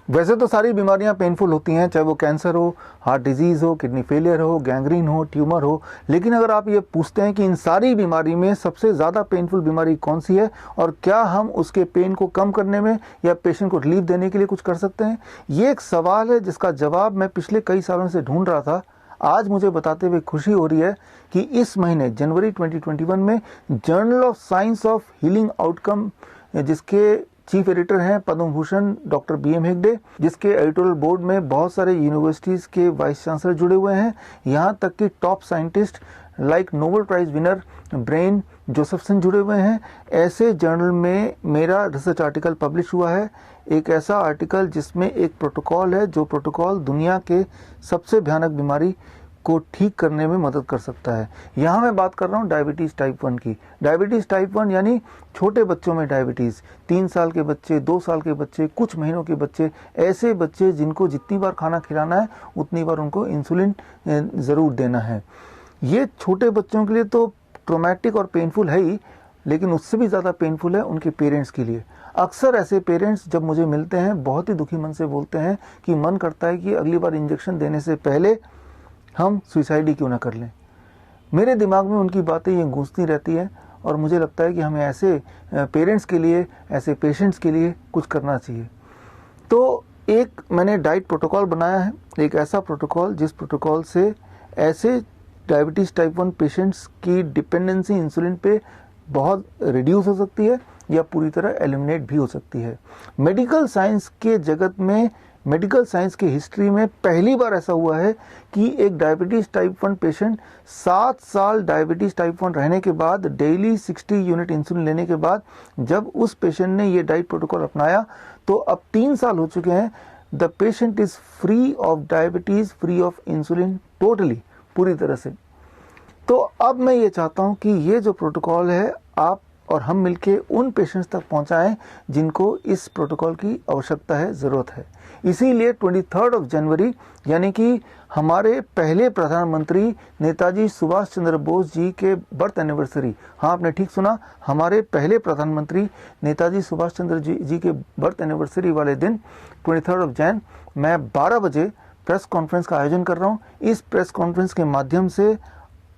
वैसे तो सारी बीमारियां पेनफुल होती हैं, चाहे वो कैंसर हो, हार्ट डिजीज़ हो, किडनी फेलियर हो, गैंग्रीन हो, ट्यूमर हो। लेकिन अगर आप ये पूछते हैं कि इन सारी बीमारी में सबसे ज़्यादा पेनफुल बीमारी कौन सी है और क्या हम उसके पेन को कम करने में या पेशेंट को रिलीफ देने के लिए कुछ कर सकते हैं, ये एक सवाल है जिसका जवाब मैं पिछले कई सालों से ढूंढ रहा था। आज मुझे बताते हुए खुशी हो रही है कि इस महीने जनवरी 2021 में journal of science of healing outcome, जिसके चीफ एडिटर हैं पद्म भूषण डॉक्टर BM हेगड़े, जिसके एडिटोरियल बोर्ड में बहुत सारे यूनिवर्सिटीज़ के वाइस चांसलर जुड़े हुए हैं, यहाँ तक कि top scientist like Nobel prize winner Brian Josephson जुड़े हुए हैं। ऐसे जर्नल में मेरा रिसर्च आर्टिकल पब्लिश हुआ है, एक ऐसा आर्टिकल जिसमें एक प्रोटोकॉल है, जो प्रोटोकॉल दुनिया के सबसे भयानक बीमारी को ठीक करने में मदद कर सकता है। यहाँ मैं बात कर रहा हूँ डायबिटीज़ टाइप 1 की। डायबिटीज़ टाइप 1 यानी छोटे बच्चों में डायबिटीज़, 3 साल के बच्चे, 2 साल के बच्चे, कुछ महीनों के बच्चे, ऐसे बच्चे जिनको जितनी बार खाना खिलाना है उतनी बार उनको इंसुलिन ज़रूर देना है। ये छोटे बच्चों के लिए तो ट्रॉमेटिक और पेनफुल है ही, लेकिन उससे भी ज़्यादा पेनफुल है उनके पेरेंट्स के लिए। अक्सर ऐसे पेरेंट्स जब मुझे मिलते हैं बहुत ही दुखी मन से बोलते हैं कि मन करता है कि अगली बार इंजेक्शन देने से पहले हम सुसाइड ही क्यों ना कर लें। मेरे दिमाग में उनकी बातें ये गूंजती रहती है और मुझे लगता है कि हमें ऐसे पेरेंट्स के लिए, ऐसे पेशेंट्स के लिए कुछ करना चाहिए। तो एक मैंने डाइट प्रोटोकॉल बनाया है, एक ऐसा प्रोटोकॉल जिस प्रोटोकॉल से ऐसे डायबिटीज़ टाइप 1 पेशेंट्स की डिपेंडेंसी इंसुलिन पे बहुत रिड्यूस हो सकती है या पूरी तरह एलिमिनेट भी हो सकती है। मेडिकल साइंस के जगत में, मेडिकल साइंस की हिस्ट्री में पहली बार ऐसा हुआ है कि एक डायबिटीज़ टाइप 1 पेशेंट 7 साल डायबिटीज़ टाइप 1 रहने के बाद, डेली 60 यूनिट इंसुलिन लेने के बाद, जब उस पेशेंट ने ये डाइट प्रोटोकॉल अपनाया तो अब 3 साल हो चुके हैं, the patient is free of diabetes, free of insulin, totally, पूरी तरह से। तो अब मैं ये चाहता हूँ कि ये जो प्रोटोकॉल है आप और हम मिलके उन पेशेंट्स तक पहुँचाएं जिनको इस प्रोटोकॉल की आवश्यकता है, ज़रूरत है। इसीलिए 23 जनवरी यानी कि हमारे पहले प्रधानमंत्री नेताजी सुभाष चंद्र बोस जी के बर्थ एनिवर्सरी, हाँ आपने ठीक सुना, हमारे पहले प्रधानमंत्री नेताजी सुभाष चंद्र जी के बर्थ एनिवर्सरी वाले दिन 23 जैन मैं 12 बजे प्रेस कॉन्फ्रेंस का आयोजन कर रहा हूँ। इस प्रेस कॉन्फ्रेंस के माध्यम से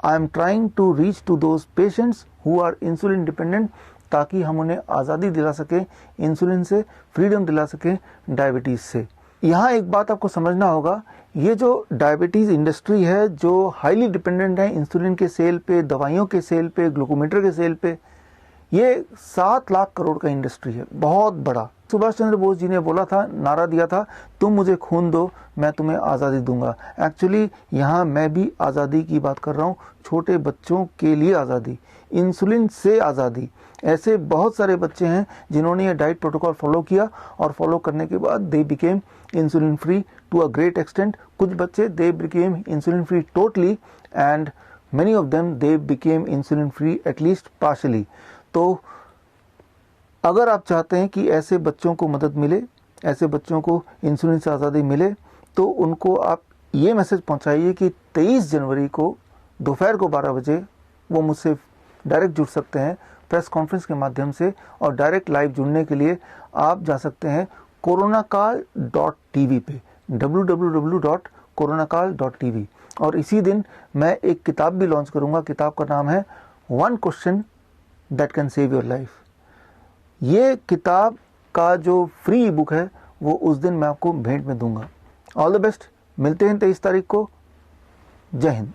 I am trying to reach to those patients who are insulin dependent, ताकि हम उन्हें आज़ादी दिला सकें इंसुलिन से, फ्रीडम दिला सकें डायबिटीज़ से। यहाँ एक बात आपको समझना होगा, ये जो डायबिटीज़ इंडस्ट्री है जो हाईली डिपेंडेंट है इंसुलिन के सेल पे, दवाइयों के सेल पे, ग्लूकोमीटर के सेल पे, ये 7 लाख करोड़ का इंडस्ट्री है, बहुत बड़ा। सुभाष चंद्र बोस जी ने बोला था, नारा दिया था, तुम मुझे खून दो मैं तुम्हें आज़ादी दूंगा। एक्चुअली यहाँ मैं भी आज़ादी की बात कर रहा हूँ, छोटे बच्चों के लिए आज़ादी, इंसुलिन से आज़ादी। ऐसे बहुत सारे बच्चे हैं जिन्होंने ये डाइट प्रोटोकॉल फॉलो किया और फॉलो करने के बाद they became insulin free to a great extent. कुछ बच्चे they became insulin free totally and many of them they became insulin free at least partially। तो अगर आप चाहते हैं कि ऐसे बच्चों को मदद मिले, ऐसे बच्चों को इंसुलिन से आज़ादी मिले, तो उनको आप ये मैसेज पहुंचाइए कि 23 जनवरी को दोपहर को 12 बजे वो मुझसे डायरेक्ट जुड़ सकते हैं प्रेस कॉन्फ्रेंस के माध्यम से। और डायरेक्ट लाइव जुड़ने के लिए आप जा सकते हैं coronakaal.tv पे, www.coronakaal.tv। और इसी दिन मैं एक किताब भी लॉन्च करूंगा, किताब का नाम है 1 question that can save your life. ये किताब का जो फ्री ई बुक है वो उस दिन मैं आपको भेंट में दूंगा। ऑल द बेस्ट, मिलते हैं 23 तारीख को। जय हिंद।